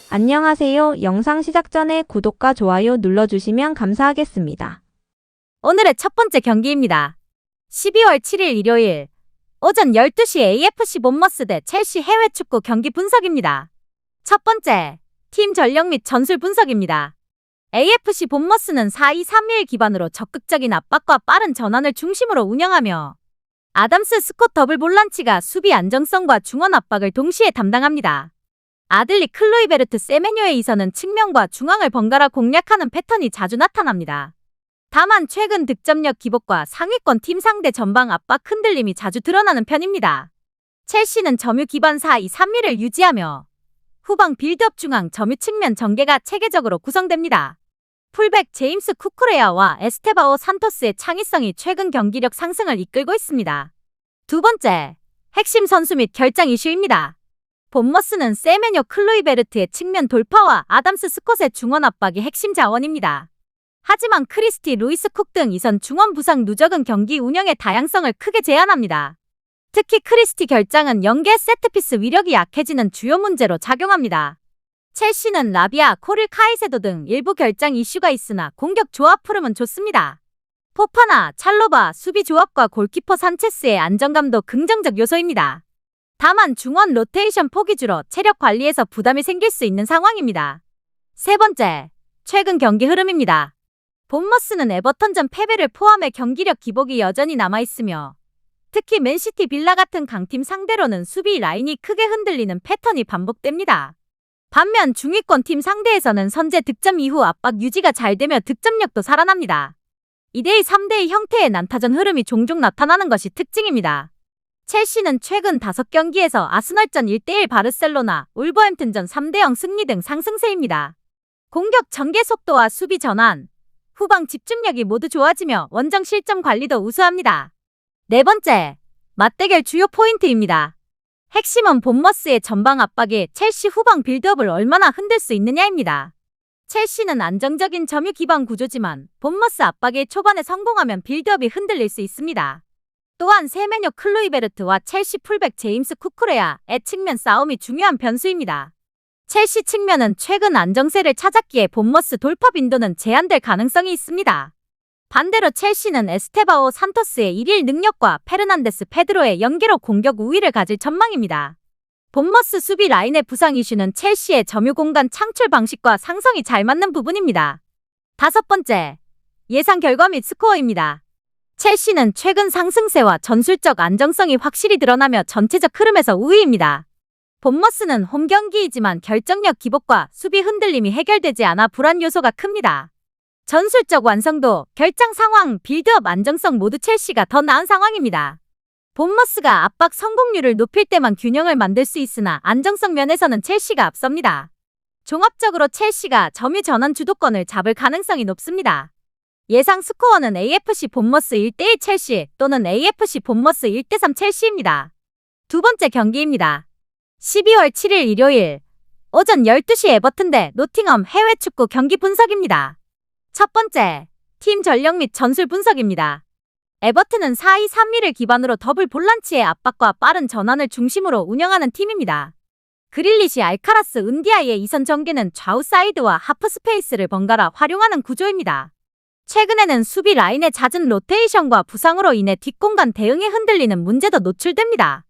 안녕하세요. 영상 시작 전에 구독과 좋아요 눌러주시면 감사하겠습니다. 오늘의 첫 번째 경기입니다. 12월 7일 일요일 오전 12시 AFC 본머스 대 첼시 해외 축구 경기 분석입니다. 첫 번째, 팀 전력 및 전술 분석입니다. AFC 본머스는 4-2-3-1 기반으로 적극적인 압박과 빠른 전환을 중심으로 운영하며 아담스 스콧 더블 볼란치가 수비 안정성과 중원 압박을 동시에 담당합니다. 아들리 클로이베르트 세메뇨에 이서는 측면과 중앙을 번갈아 공략하는 패턴이 자주 나타납니다. 다만 최근 득점력 기복과 상위권 팀 상대 전방 압박 흔들림이 자주 드러나는 편입니다. 첼시는 점유 기반 4-2-3-1을 유지하며 후방 빌드업 중앙 점유 측면 전개가 체계적으로 구성됩니다. 풀백 제임스 쿠쿠레야와 에스테바오 산토스의 창의성이 최근 경기력 상승을 이끌고 있습니다. 두 번째, 핵심 선수 및 결장 이슈입니다. 본머스는 세메뇨 클로이베르트의 측면 돌파와 아담스 스콧의 중원 압박이 핵심 자원입니다. 하지만 크리스티 루이스 쿡 등 이선 중원 부상 누적은 경기 운영의 다양성을 크게 제한합니다. 특히 크리스티 결장은 연계 세트피스 위력이 약해지는 주요 문제로 작용합니다. 첼시는 라비아, 코릴 카이세도 등 일부 결장 이슈가 있으나 공격 조합 흐름은 좋습니다. 포파나, 찰로바, 수비 조합과 골키퍼 산체스의 안정감도 긍정적 요소입니다. 다만 중원 로테이션 폭이 줄어 체력 관리에서 부담이 생길 수 있는 상황입니다. 세 번째, 최근 경기 흐름입니다. 본머스는 에버턴전 패배를 포함해 경기력 기복이 여전히 남아있으며 특히 맨시티 빌라 같은 강팀 상대로는 수비 라인이 크게 흔들리는 패턴이 반복됩니다. 반면 중위권 팀 상대에서는 선제 득점 이후 압박 유지가 잘 되며 득점력도 살아납니다. 2대2, 3대2 형태의 난타전 흐름이 종종 나타나는 것이 특징입니다. 첼시는 최근 5경기에서 아스널전 1대1 바르셀로나, 울버햄튼전 3대0 승리 등 상승세입니다. 공격 전개 속도와 수비 전환, 후방 집중력이 모두 좋아지며 원정 실점 관리도 우수합니다. 네 번째, 맞대결 주요 포인트입니다. 핵심은 본머스의 전방 압박에 첼시 후방 빌드업을 얼마나 흔들 수 있느냐입니다. 첼시는 안정적인 점유 기반 구조지만 본머스 압박에 초반에 성공하면 빌드업이 흔들릴 수 있습니다. 또한 세메뇨 클로이베르트와 첼시 풀백 제임스 쿠쿠레야의 측면 싸움이 중요한 변수입니다. 첼시 측면은 최근 안정세를 찾았기에 본머스 돌파 빈도는 제한될 가능성이 있습니다. 반대로 첼시는 에스테바오 산토스의 일일 능력과 페르난데스 페드로의 연계로 공격 우위를 가질 전망입니다. 본머스 수비 라인의 부상 이슈는 첼시의 점유 공간 창출 방식과 상성이 잘 맞는 부분입니다. 다섯 번째, 예상 결과 및 스코어입니다. 첼시는 최근 상승세와 전술적 안정성이 확실히 드러나며 전체적 흐름에서 우위입니다. 본머스는 홈 경기이지만 결정력 기복과 수비 흔들림이 해결되지 않아 불안 요소가 큽니다. 전술적 완성도, 결장 상황, 빌드업 안정성 모두 첼시가 더 나은 상황입니다. 본머스가 압박 성공률을 높일 때만 균형을 만들 수 있으나 안정성 면에서는 첼시가 앞섭니다. 종합적으로 첼시가 점유 전환 주도권을 잡을 가능성이 높습니다. 예상 스코어는 AFC 본머스 1대1 첼시 또는 AFC 본머스 1대3 첼시입니다. 두 번째 경기입니다. 12월 7일 일요일 오전 12시 에버튼 대 노팅엄 해외 축구 경기 분석입니다. 첫 번째, 팀 전력 및 전술 분석입니다. 에버튼은 4-2-3-1을 기반으로 더블 볼란치의 압박과 빠른 전환을 중심으로 운영하는 팀입니다. 그릴리시, 알카라스, 은디아이의 이선 전개는 좌우 사이드와 하프 스페이스를 번갈아 활용하는 구조입니다. 최근에는 수비 라인의 잦은 로테이션과 부상으로 인해 뒷공간 대응에 흔들리는 문제도 노출됩니다.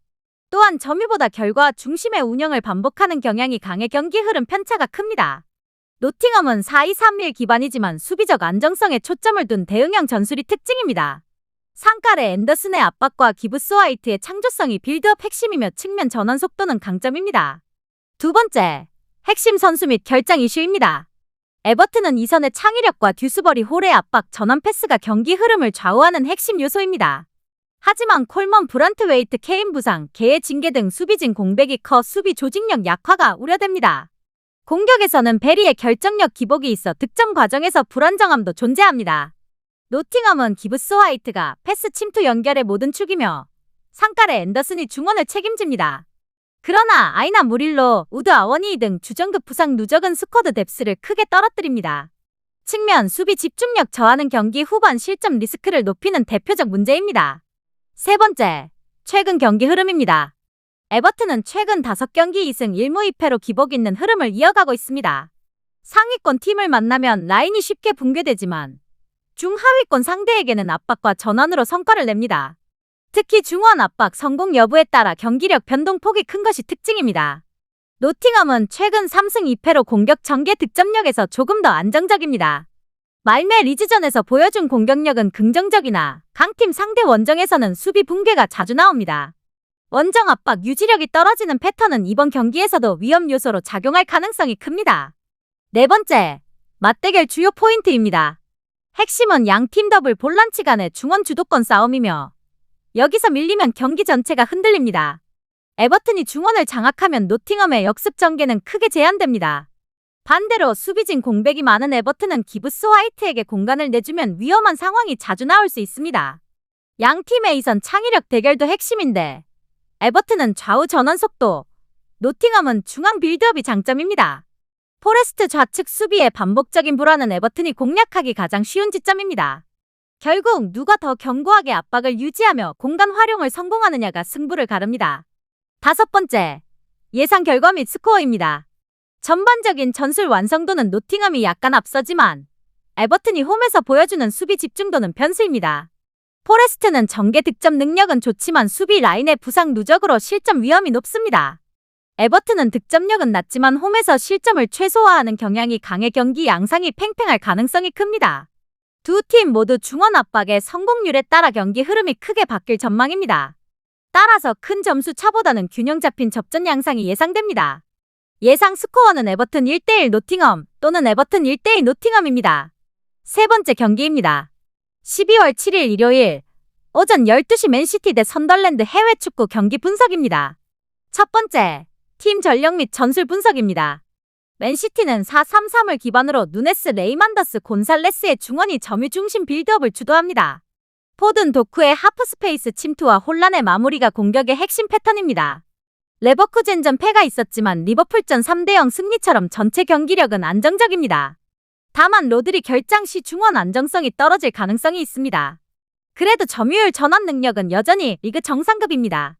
또한 점유보다 결과 중심의 운영을 반복하는 경향이 강해 경기 흐름 편차가 큽니다. 노팅엄은 4-2-3-1 기반이지만 수비적 안정성에 초점을 둔 대응형 전술이 특징입니다. 상깔의 앤더슨의 압박과 기브스 화이트의 창조성이 빌드업 핵심이며 측면 전환 속도는 강점입니다. 두 번째, 핵심 선수 및 결장 이슈입니다. 에버튼은 이선의 창의력과 듀스버리 홀의 압박 전환 패스가 경기 흐름을 좌우하는 핵심 요소입니다. 하지만 콜먼 브란트웨이트 케인 부상, 개의 징계 등 수비진 공백이 커 수비 조직력 약화가 우려됩니다. 공격에서는 베리의 결정력 기복이 있어 득점 과정에서 불안정함도 존재합니다. 노팅엄은 기브스 화이트가 패스 침투 연결의 모든 축이며 상깔의 앤더슨이 중원을 책임집니다. 그러나 아이나 무릴로, 우드 아워니 등 주전급 부상 누적은 스쿼드 뎁스를 크게 떨어뜨립니다. 측면 수비 집중력 저하는 경기 후반 실점 리스크를 높이는 대표적 문제입니다. 세 번째, 최근 경기 흐름입니다. 에버튼은 최근 5경기 2승 1무 2패로 기복 있는 흐름을 이어가고 있습니다. 상위권 팀을 만나면 라인이 쉽게 붕괴되지만 중하위권 상대에게는 압박과 전환으로 성과를 냅니다. 특히 중원 압박 성공 여부에 따라 경기력 변동폭이 큰 것이 특징입니다. 노팅엄은 최근 3승 2패로 공격 전개 득점력에서 조금 더 안정적입니다. 말매 리즈전에서 보여준 공격력은 긍정적이나 강팀 상대 원정에서는 수비 붕괴가 자주 나옵니다. 원정 압박 유지력이 떨어지는 패턴은 이번 경기에서도 위험 요소로 작용할 가능성이 큽니다. 네 번째, 맞대결 주요 포인트입니다. 핵심은 양팀 더블 볼란치 간의 중원 주도권 싸움이며 여기서 밀리면 경기 전체가 흔들립니다. 에버튼이 중원을 장악하면 노팅엄의 역습 전개는 크게 제한됩니다. 반대로 수비진 공백이 많은 에버튼은 기브스 화이트에게 공간을 내주면 위험한 상황이 자주 나올 수 있습니다. 양팀의 이선 창의력 대결도 핵심인데 에버튼은 좌우 전환 속도, 노팅엄은 중앙 빌드업이 장점입니다. 포레스트 좌측 수비의 반복적인 불안은 에버튼이 공략하기 가장 쉬운 지점입니다. 결국 누가 더 견고하게 압박을 유지하며 공간 활용을 성공하느냐가 승부를 가릅니다. 다섯 번째, 예상 결과 및 스코어입니다. 전반적인 전술 완성도는 노팅엄이 약간 앞서지만 에버튼이 홈에서 보여주는 수비 집중도는 변수입니다. 포레스트는 전개 득점 능력은 좋지만 수비 라인의 부상 누적으로 실점 위험이 높습니다. 에버튼은 득점력은 낮지만 홈에서 실점을 최소화하는 경향이 강해 경기 양상이 팽팽할 가능성이 큽니다. 두 팀 모두 중원 압박의 성공률에 따라 경기 흐름이 크게 바뀔 전망입니다. 따라서 큰 점수 차보다는 균형 잡힌 접전 양상이 예상됩니다. 예상 스코어는 에버튼 1대1 노팅엄 또는 에버튼 1대2 노팅엄입니다. 세 번째 경기입니다. 12월 7일 일요일 오전 12시 맨시티 대 선덜랜드 해외 축구 경기 분석입니다. 첫 번째, 팀 전력 및 전술 분석입니다. 맨시티는 4-3-3을 기반으로 누네스 레이만더스 곤살레스의 중원이 점유 중심 빌드업을 주도합니다. 포든 도쿠의 하프스페이스 침투와 혼란의 마무리가 공격의 핵심 패턴입니다. 레버쿠젠전 패가 있었지만 리버풀전 3대0 승리처럼 전체 경기력은 안정적입니다. 다만 로드리 결장 시 중원 안정성이 떨어질 가능성이 있습니다. 그래도 점유율 전환 능력은 여전히 리그 정상급입니다.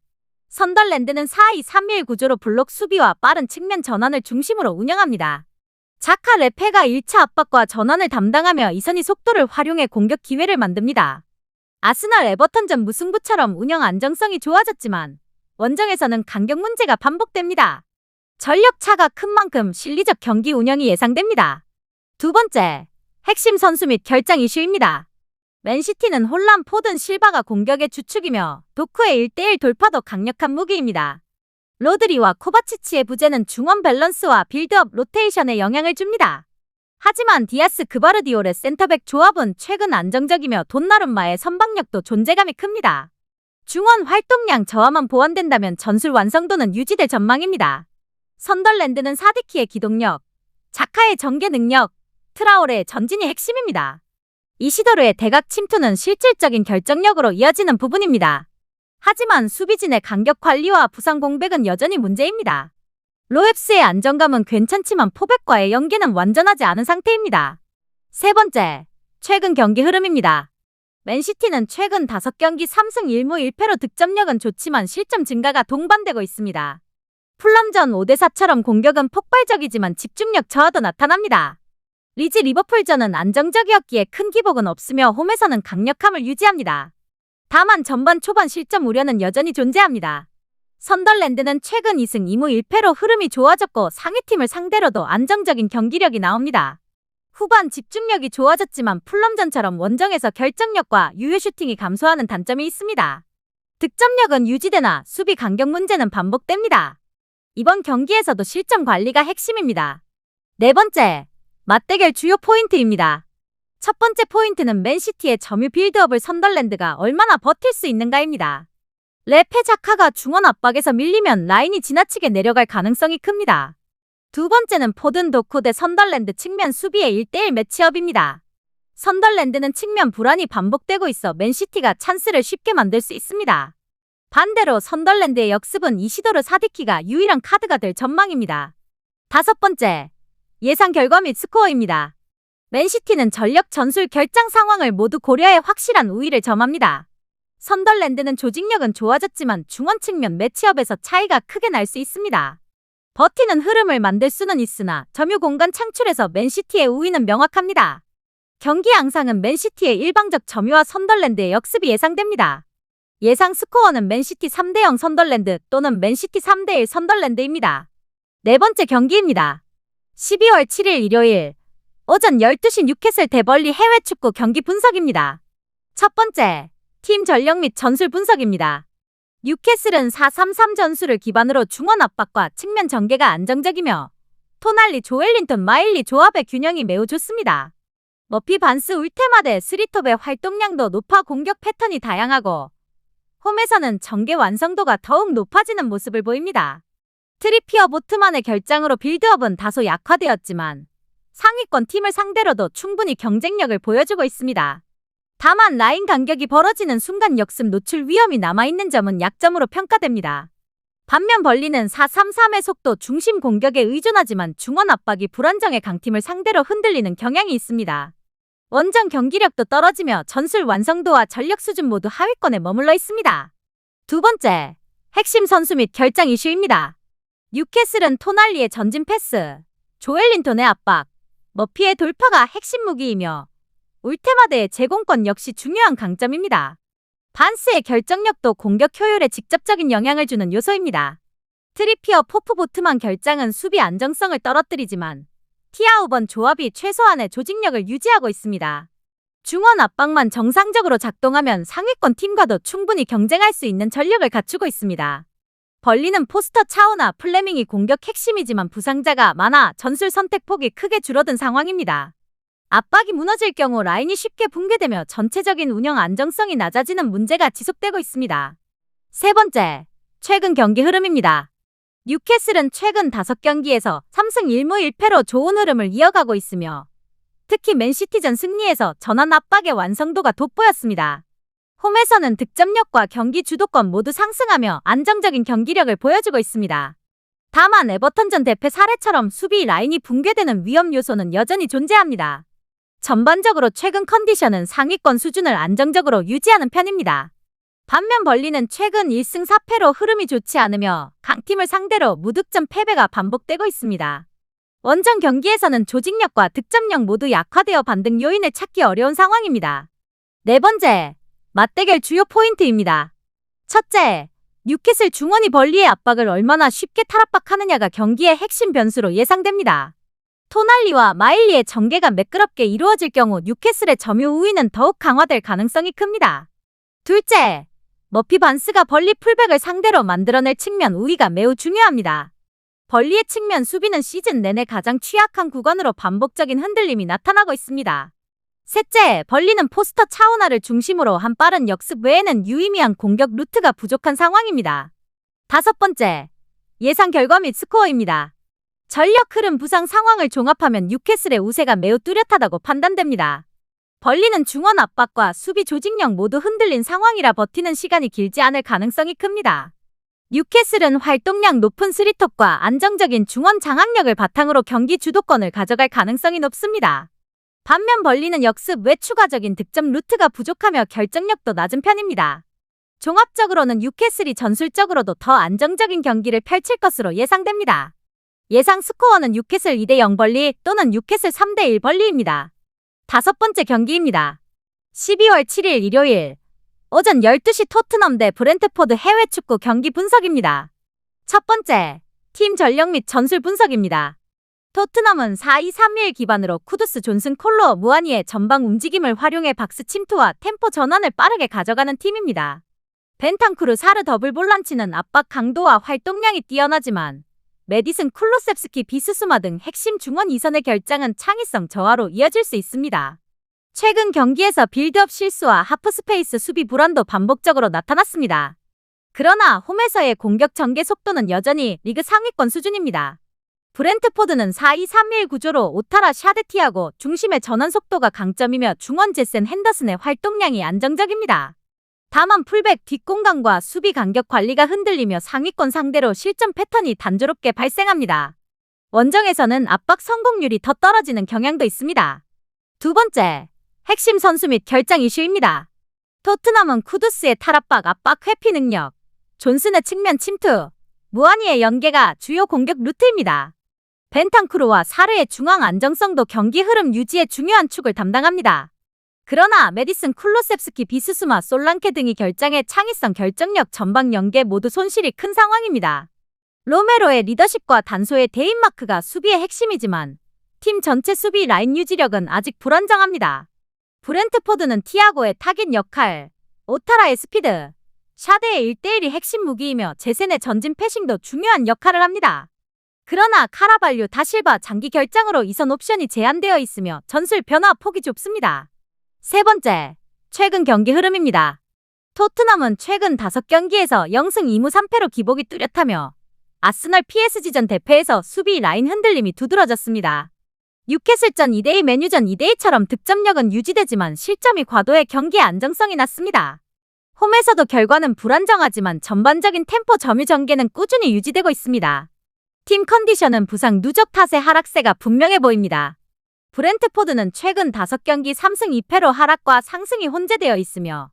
선덜랜드는 4-2-3-1 구조로 블록 수비와 빠른 측면 전환을 중심으로 운영합니다. 자카 레페가 1차 압박과 전환을 담당하며 이선희 속도를 활용해 공격 기회를 만듭니다. 아스날 에버턴전 무승부처럼 운영 안정성이 좋아졌지만 원정에서는 간격 문제가 반복됩니다. 전력 차가 큰 만큼 실리적 경기 운영이 예상됩니다. 두 번째, 핵심 선수 및 결장 이슈입니다. 맨시티는 혼란 포든 실바가 공격의 주축이며 도쿠의 1대1 돌파도 강력한 무기입니다. 로드리와 코바치치의 부재는 중원 밸런스와 빌드업 로테이션에 영향을 줍니다. 하지만 디아스 그바르디올의 센터백 조합은 최근 안정적이며 돈나룸마의 선방력도 존재감이 큽니다. 중원 활동량 저하만 보완된다면 전술 완성도는 유지될 전망입니다. 선덜랜드는 사디키의 기동력, 자카의 전개 능력, 트라오레의 전진이 핵심입니다. 이시도르의 대각 침투는 실질적인 결정력으로 이어지는 부분입니다. 하지만 수비진의 간격 관리와 부상 공백은 여전히 문제입니다. 로앱스의 안정감은 괜찮지만 포백과의 연계는 완전하지 않은 상태입니다. 세 번째, 최근 경기 흐름입니다. 맨시티는 최근 5경기 3승 1무 1패로 득점력은 좋지만 실점 증가가 동반되고 있습니다. 풀럼전 5대4처럼 공격은 폭발적이지만 집중력 저하도 나타납니다. 리즈 리버풀전은 안정적이었기에 큰 기복은 없으며 홈에서는 강력함을 유지합니다. 다만 전반 초반 실점 우려는 여전히 존재합니다. 선덜랜드는 최근 2승 2무 1패로 흐름이 좋아졌고 상위팀을 상대로도 안정적인 경기력이 나옵니다. 후반 집중력이 좋아졌지만 풀럼전처럼 원정에서 결정력과 유효 슈팅이 감소하는 단점이 있습니다. 득점력은 유지되나 수비 간격 문제는 반복됩니다. 이번 경기에서도 실점 관리가 핵심입니다. 네 번째, 맞대결 주요 포인트입니다. 첫 번째 포인트는 맨시티의 점유 빌드업을 선덜랜드가 얼마나 버틸 수 있는가입니다. 레페 자카가 중원 압박에서 밀리면 라인이 지나치게 내려갈 가능성이 큽니다. 두 번째는 포든 도쿠 대 선덜랜드 측면 수비의 1대1 매치업입니다. 선덜랜드는 측면 불안이 반복되고 있어 맨시티가 찬스를 쉽게 만들 수 있습니다. 반대로 선덜랜드의 역습은 이시도르 사디키가 유일한 카드가 될 전망입니다. 다섯 번째, 예상 결과 및 스코어입니다. 맨시티는 전력 전술 결장 상황을 모두 고려해 확실한 우위를 점합니다. 선덜랜드는 조직력은 좋아졌지만 중원 측면 매치업에서 차이가 크게 날 수 있습니다. 버티는 흐름을 만들 수는 있으나 점유 공간 창출에서 맨시티의 우위는 명확합니다. 경기 양상은 맨시티의 일방적 점유와 선덜랜드의 역습이 예상됩니다. 예상 스코어는 맨시티 3대0 선덜랜드 또는 맨시티 3대1 선덜랜드입니다. 네 번째 경기입니다. 12월 7일 일요일 오전 12시 뉴캐슬 대 벌리 해외 축구 경기 분석입니다. 첫 번째, 팀 전력 및 전술 분석입니다. 뉴캐슬은 4-3-3 전술을 기반으로 중원 압박과 측면 전개가 안정적이며 토날리, 조엘린턴, 마일리 조합의 균형이 매우 좋습니다. 머피, 반스, 울테마데, 스리톱의 활동량도 높아 공격 패턴이 다양하고 홈에서는 전개 완성도가 더욱 높아지는 모습을 보입니다. 트리피어, 보트만의 결장으로 빌드업은 다소 약화되었지만 상위권 팀을 상대로도 충분히 경쟁력을 보여주고 있습니다. 다만 라인 간격이 벌어지는 순간 역습 노출 위험이 남아있는 점은 약점으로 평가됩니다. 반면 벌리는 4-3-3의 속도 중심 공격에 의존하지만 중원 압박이 불안정해 강팀을 상대로 흔들리는 경향이 있습니다. 원정 경기력도 떨어지며 전술 완성도와 전력 수준 모두 하위권에 머물러 있습니다. 두 번째, 핵심 선수 및 결장 이슈입니다. 뉴캐슬은 토날리의 전진 패스, 조엘린턴의 압박, 머피의 돌파가 핵심 무기이며 울테마데의 제공권 역시 중요한 강점입니다. 반스의 결정력도 공격 효율에 직접적인 영향을 주는 요소입니다. 트리피어, 포프, 보트만 결장은 수비 안정성을 떨어뜨리지만 티아우번 조합이 최소한의 조직력을 유지하고 있습니다. 중원 압박만 정상적으로 작동하면 상위권 팀과도 충분히 경쟁할 수 있는 전력을 갖추고 있습니다. 벌리는 포스터, 차우나 플레밍이 공격 핵심이지만 부상자가 많아 전술 선택폭이 크게 줄어든 상황입니다. 압박이 무너질 경우 라인이 쉽게 붕괴되며 전체적인 운영 안정성이 낮아지는 문제가 지속되고 있습니다. 세 번째, 최근 경기 흐름입니다. 뉴캐슬은 최근 5경기에서 3승 1무 1패로 좋은 흐름을 이어가고 있으며 특히 맨시티전 승리에서 전환 압박의 완성도가 돋보였습니다. 홈에서는 득점력과 경기 주도권 모두 상승하며 안정적인 경기력을 보여주고 있습니다. 다만 에버턴전 대패 사례처럼 수비 라인이 붕괴되는 위험 요소는 여전히 존재합니다. 전반적으로 최근 컨디션은 상위권 수준을 안정적으로 유지하는 편입니다. 반면 벌리는 최근 1승 4패로 흐름이 좋지 않으며 강팀을 상대로 무득점 패배가 반복되고 있습니다. 원정 경기에서는 조직력과 득점력 모두 약화되어 반등 요인을 찾기 어려운 상황입니다. 네 번째, 맞대결 주요 포인트입니다. 첫째, 뉴캐슬 중원이 벌리의 압박을 얼마나 쉽게 탈압박하느냐가 경기의 핵심 변수로 예상됩니다. 토날리와 마일리의 전개가 매끄럽게 이루어질 경우 뉴캐슬의 점유 우위는 더욱 강화될 가능성이 큽니다. 둘째, 머피, 반스가 벌리 풀백을 상대로 만들어낼 측면 우위가 매우 중요합니다. 벌리의 측면 수비는 시즌 내내 가장 취약한 구간으로 반복적인 흔들림이 나타나고 있습니다. 셋째, 벌리는 포스터, 차우나를 중심으로 한 빠른 역습 외에는 유의미한 공격 루트가 부족한 상황입니다. 다섯 번째, 예상 결과 및 스코어입니다. 전력 흐름 부상 상황을 종합하면 뉴캐슬의 우세가 매우 뚜렷하다고 판단됩니다. 벌리는 중원 압박과 수비 조직력 모두 흔들린 상황이라 버티는 시간이 길지 않을 가능성이 큽니다. 뉴캐슬은 활동량 높은 스리톱과 안정적인 중원 장악력을 바탕으로 경기 주도권을 가져갈 가능성이 높습니다. 반면 벌리는 역습 외 추가적인 득점 루트가 부족하며 결정력도 낮은 편입니다. 종합적으로는 뉴캐슬이 전술적으로도 더 안정적인 경기를 펼칠 것으로 예상됩니다. 예상 스코어는 뉴캐슬 2대0 벌리 또는 뉴캐슬 3대1 벌리입니다. 다섯 번째 경기입니다. 12월 7일 일요일 오전 12시 토트넘 대 브렌트포드 해외 축구 경기 분석입니다. 첫 번째, 팀 전력 및 전술 분석입니다. 토트넘은 4-2-3-1 기반으로 쿠두스, 존슨, 콜로, 무아니의 전방 움직임을 활용해 박스 침투와 템포 전환을 빠르게 가져가는 팀입니다. 벤탄쿠르, 사르 더블 볼란치는 압박 강도와 활동량이 뛰어나지만 메디슨, 쿨루셉스키, 비스수마 등 핵심 중원 이선의 결장은 창의성 저하로 이어질 수 있습니다. 최근 경기에서 빌드업 실수와 하프스페이스 수비 불안도 반복적으로 나타났습니다. 그러나 홈에서의 공격 전개 속도는 여전히 리그 상위권 수준입니다. 브렌트포드는 4-2-3-1 구조로 오타라, 샤데티아고 중심의 전환 속도가 강점이며 중원 제센 핸더슨의 활동량이 안정적입니다. 다만 풀백 뒷공간과 수비 간격 관리가 흔들리며 상위권 상대로 실점 패턴이 단조롭게 발생합니다. 원정에서는 압박 성공률이 더 떨어지는 경향도 있습니다. 두 번째, 핵심 선수 및 결장 이슈입니다. 토트넘은 쿠두스의 탈압박 압박 회피 능력, 존슨의 측면 침투, 무아니의 연계가 주요 공격 루트입니다. 벤탄쿠르와 사르의 중앙 안정성도 경기 흐름 유지의 중요한 축을 담당합니다. 그러나 메디슨 쿨로셉스키 비스수마 솔랑케 등이 결장의 창의성 결정력 전방 연계 모두 손실이 큰 상황입니다. 로메로의 리더십과 단소의 데인마크가 수비의 핵심이지만 팀 전체 수비 라인 유지력은 아직 불안정합니다. 브렌트포드는 티아고의 타깃 역할, 오타라의 스피드, 샤데의 1대1이 핵심 무기이며 제센의 전진 패싱도 중요한 역할을 합니다. 그러나 카라발류 다실바 장기 결장으로 이선 옵션이 제한되어 있으며 전술 변화 폭이 좁습니다. 세 번째, 최근 경기 흐름입니다. 토트넘은 최근 5경기에서 0승 2무 3패로 기복이 뚜렷하며 아스널 PSG전 대패에서 수비 라인 흔들림이 두드러졌습니다. 뉴캐슬전 2대2 메뉴전 2대2처럼 득점력은 유지되지만 실점이 과도해 경기의 안정성이 낮습니다. 홈에서도 결과는 불안정하지만 전반적인 템포 점유 전개는 꾸준히 유지되고 있습니다. 팀 컨디션은 부상 누적 탓의 하락세가 분명해 보입니다. 브렌트포드는 최근 5경기 3승 2패로 하락과 상승이 혼재되어 있으며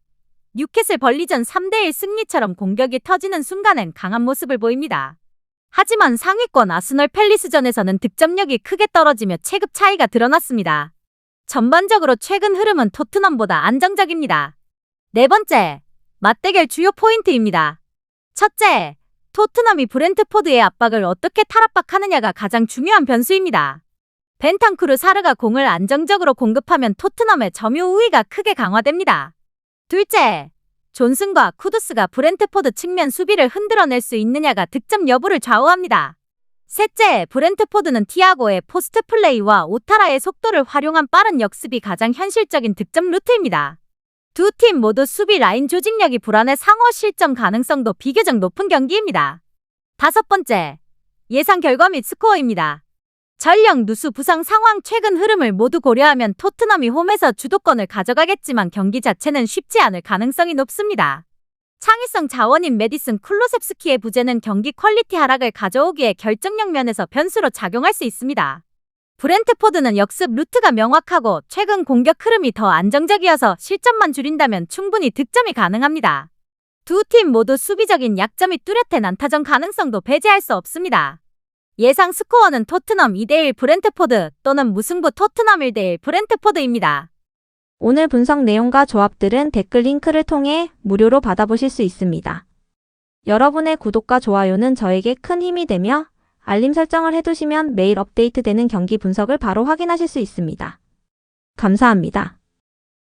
뉴캐슬 벌리전 3대1 승리처럼 공격이 터지는 순간엔 강한 모습을 보입니다. 하지만 상위권 아스널 팰리스전에서는 득점력이 크게 떨어지며 체급 차이가 드러났습니다. 전반적으로 최근 흐름은 토트넘보다 안정적입니다. 네 번째, 맞대결 주요 포인트입니다. 첫째, 토트넘이 브렌트포드의 압박을 어떻게 탈압박하느냐가 가장 중요한 변수입니다. 벤탄쿠르 사르가 공을 안정적으로 공급하면 토트넘의 점유 우위가 크게 강화됩니다. 둘째, 존슨과 쿠두스가 브렌트포드 측면 수비를 흔들어낼 수 있느냐가 득점 여부를 좌우합니다. 셋째, 브렌트포드는 티아고의 포스트 플레이와 오타라의 속도를 활용한 빠른 역습이 가장 현실적인 득점 루트입니다. 두 팀 모두 수비 라인 조직력이 불안해 상호 실점 가능성도 비교적 높은 경기입니다. 다섯 번째, 예상 결과 및 스코어입니다. 전력 누수 부상 상황 최근 흐름을 모두 고려하면 토트넘이 홈에서 주도권을 가져가겠지만 경기 자체는 쉽지 않을 가능성이 높습니다. 창의성 자원인 메디슨 쿨로셉스키의 부재는 경기 퀄리티 하락을 가져오기에 결정력 면에서 변수로 작용할 수 있습니다. 브렌트포드는 역습 루트가 명확하고 최근 공격 흐름이 더 안정적이어서 실점만 줄인다면 충분히 득점이 가능합니다. 두 팀 모두 수비적인 약점이 뚜렷해 난타전 가능성도 배제할 수 없습니다. 예상 스코어는 토트넘 2대1 브렌트포드 또는 무승부 토트넘 1대1 브렌트포드입니다. 오늘 분석 내용과 조합들은 댓글 링크를 통해 무료로 받아보실 수 있습니다. 여러분의 구독과 좋아요는 저에게 큰 힘이 되며 알림 설정을 해두시면 매일 업데이트되는 경기 분석을 바로 확인하실 수 있습니다. 감사합니다.